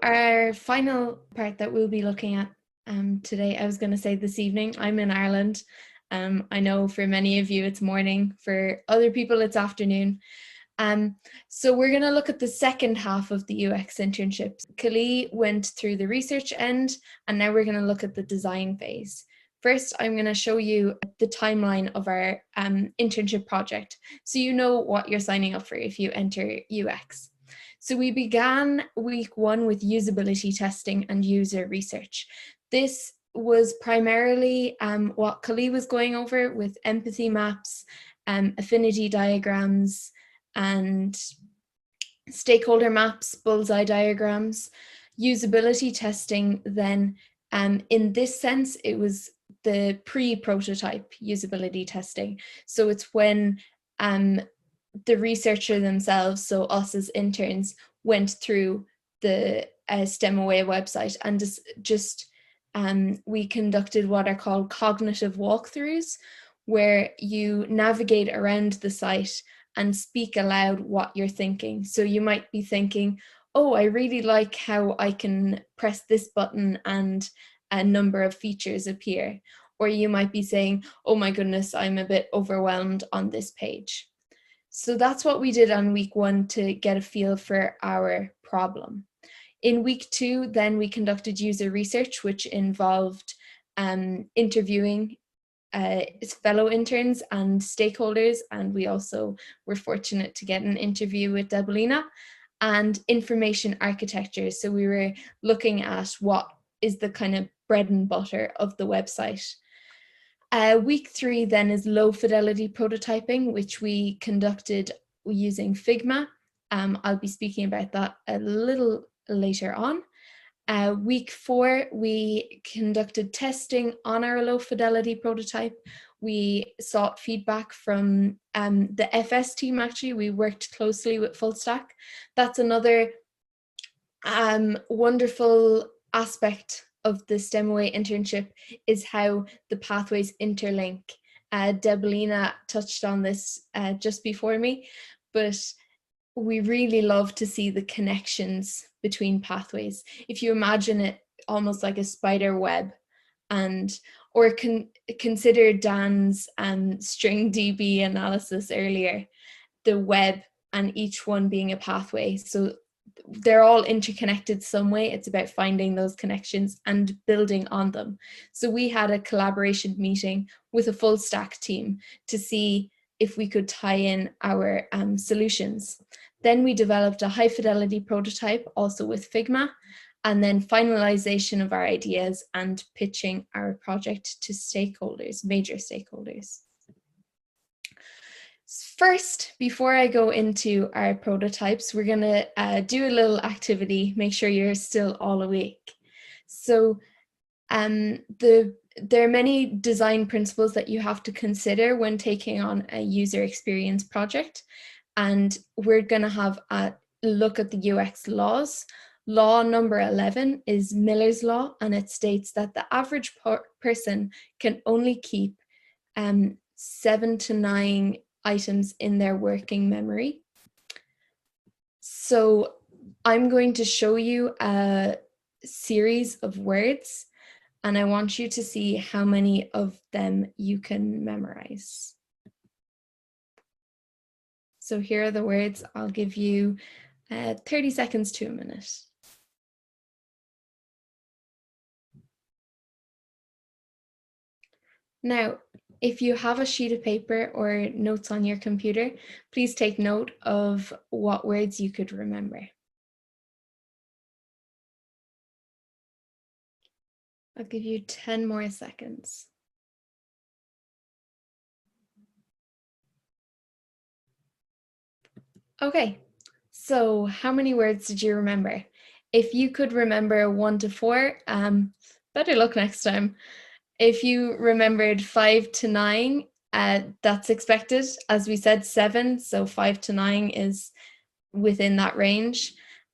our final part that we'll be looking at today, I was going to say this evening, I'm in Ireland. I know for many of you it's morning, for other people it's afternoon. So we're going to look at the second half of the UX internships. Kali went through the research end, and now we're going to look at the design phase. First, I'm going to show you the timeline of our internship project, so you know what you're signing up for if you enter UX. So we began week one with usability testing and user research. This was primarily what Kali was going over with empathy maps, affinity diagrams, and stakeholder maps, bullseye diagrams. Usability testing then, in this sense, it was the pre-prototype usability testing. So it's when the researcher themselves, so us as interns, went through the STEMaway website and we conducted what are called cognitive walkthroughs, where you navigate around the site and speak aloud what you're thinking. So you might be thinking, oh, I really like how I can press this button and a number of features appear. Or you might be saying, oh my goodness, I'm a bit overwhelmed on this page. So that's what we did on week one to get a feel for our problem. In week two, then we conducted user research, which involved interviewing fellow interns and stakeholders, and we also were fortunate to get an interview with Debelina, and information architecture. So we were looking at what is the kind of bread and butter of the website. Week three then is low fidelity prototyping, which we conducted using Figma. I'll be speaking about that a little later on. Week four, we conducted testing on our low fidelity prototype. We sought feedback from the FS team. Actually, we worked closely with Full Stack. That's another wonderful aspect of the STEMaway internship, is how the pathways interlink. Debelina touched on this just before me, but we really love to see the connections between pathways. If you imagine it almost like a spider web, or consider Dan's string DB analysis earlier, the web and each one being a pathway. So they're all interconnected some way. It's about finding those connections and building on them. So we had a collaboration meeting with a full stack team to see if we could tie in our solutions. Then we developed a high fidelity prototype also with Figma, and then finalization of our ideas and pitching our project to stakeholders, major stakeholders. First, before I go into our prototypes, we're going to do a little activity, make sure you're still all awake. So there are many design principles that you have to consider when taking on a user experience project. And we're going to have a look at the UX laws. Law number 11 is Miller's Law, and it states that the average person can only keep 7 to 9 items in their working memory. So I'm going to show you a series of words, and I want you to see how many of them you can memorize. So here are the words. I'll give you 30 seconds to a minute. Now, if you have a sheet of paper or notes on your computer, please take note of what words you could remember. I'll give you 10 more seconds. Okay, so how many words did you remember? If you could remember 1 to 4, better luck next time. If you remembered 5 to 9, that's expected. As we said, 7, so 5 to 9 is within that range.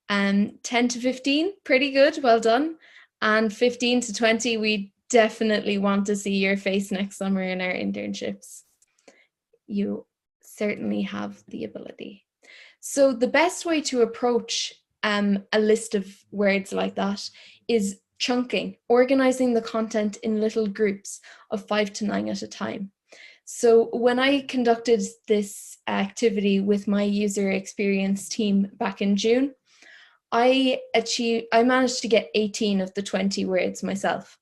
10 to 15, pretty good, well done. And 15 to 20, we definitely want to see your face next summer in our internships. You certainly have the ability. So the best way to approach a list of words like that is chunking, organizing the content in little groups of 5 to 9 at a time. So when I conducted this activity with my user experience team back in June, I managed to get 18 of the 20 words myself.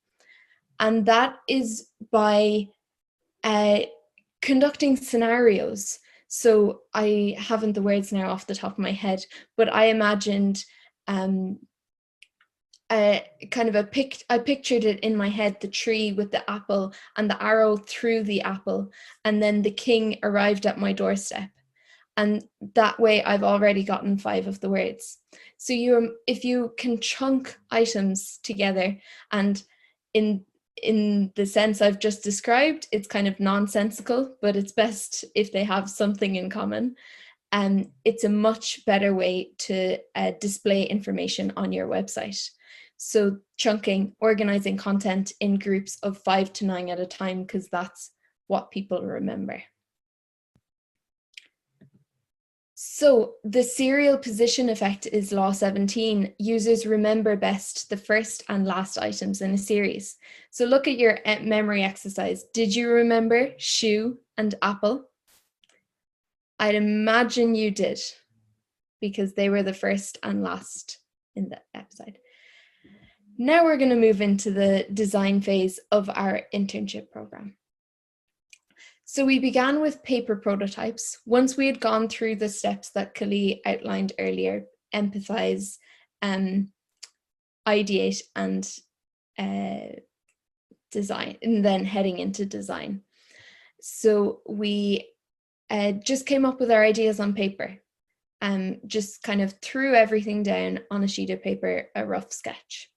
And that is by conducting scenarios. So I haven't the words now off the top of my head, but I imagined I pictured it in my head, the tree with the apple and the arrow through the apple, and then the king arrived at my doorstep. And that way I've already gotten 5 of the words. So if you can chunk items together, and in the sense I've just described, it's kind of nonsensical, but it's best if they have something in common. It's a much better way to display information on your website. So chunking, organizing content in groups of 5 to 9 at a time, because that's what people remember. So the serial position effect is law 17. Users remember best the first and last items in a series. So look at your memory exercise. Did you remember shoe and apple? I'd imagine you did, because they were the first and last in the episode. Now we're going to move into the design phase of our internship program. So we began with paper prototypes. Once we had gone through the steps that Kali outlined earlier, empathize, ideate, and design, and then heading into design. So we just came up with our ideas on paper, just kind of threw everything down on a sheet of paper, a rough sketch.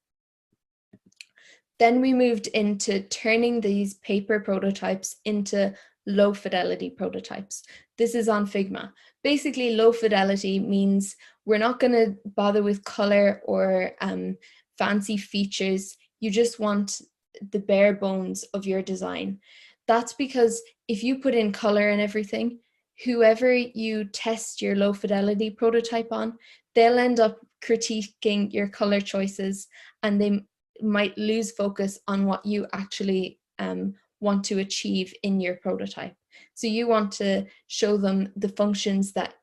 Then we moved into turning these paper prototypes into low fidelity prototypes. This is on Figma. Basically, low fidelity means we're not going to bother with color or fancy features. You just want the bare bones of your design. That's because if you put in color and everything, whoever you test your low fidelity prototype on, they'll end up critiquing your color choices, and they might lose focus on what you actually want to achieve in your prototype. So you want to show them the functions that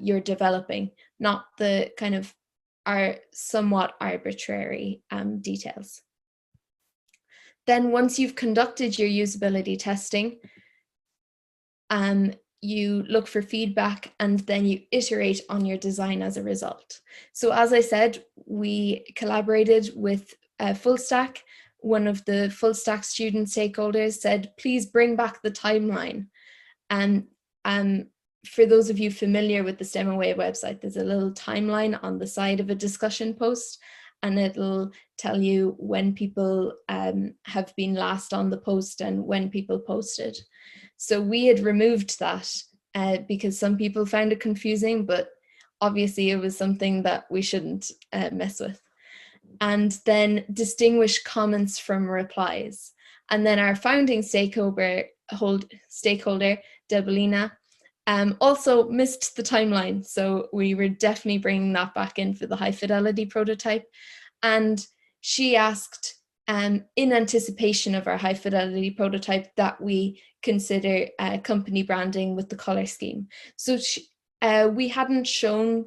you're developing, not the kind of somewhat arbitrary details. Then once you've conducted your usability testing, you look for feedback, and then you iterate on your design as a result. So as I said, we collaborated with Full Stack. One of the Full Stack student stakeholders said, please bring back the timeline. And for those of you familiar with the STEM Away website, there's a little timeline on the side of a discussion post, and it'll tell you when people have been last on the post and when people posted. So we had removed that because some people found it confusing, but obviously it was something that we shouldn't mess with. And then distinguish comments from replies. And then our founding stakeholder, Debelina, also missed the timeline. So we were definitely bringing that back in for the high fidelity prototype. And she asked, in anticipation of our high fidelity prototype, that we consider company branding with the color scheme. So we hadn't shown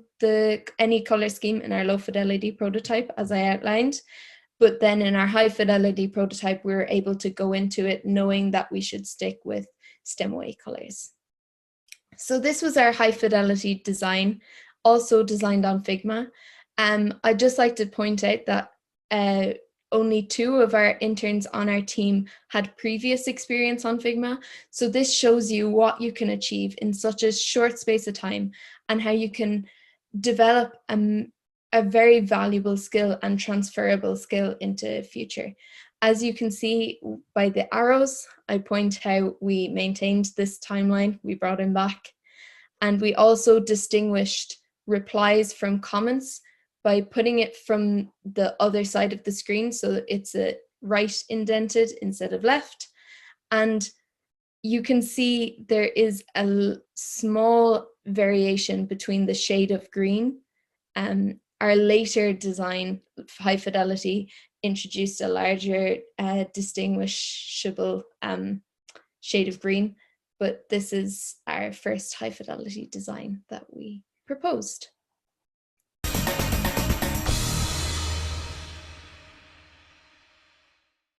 any color scheme in our low fidelity prototype, as I outlined, but then in our high fidelity prototype, we were able to go into it knowing that we should stick with STEM Away colors. So this was our high fidelity design, also designed on Figma. I'd just like to point out that only 2 of our interns on our team had previous experience on Figma. So this shows you what you can achieve in such a short space of time, and how you can develop a very valuable skill and transferable skill into future. As you can see by the arrows, I point how we maintained this timeline, we brought him back. And we also distinguished replies from comments by putting it from the other side of the screen, so that it's a right indented instead of left. And you can see there is a small variation between the shade of green Our later design, High Fidelity, introduced a larger distinguishable shade of green, but this is our first High Fidelity design that we proposed.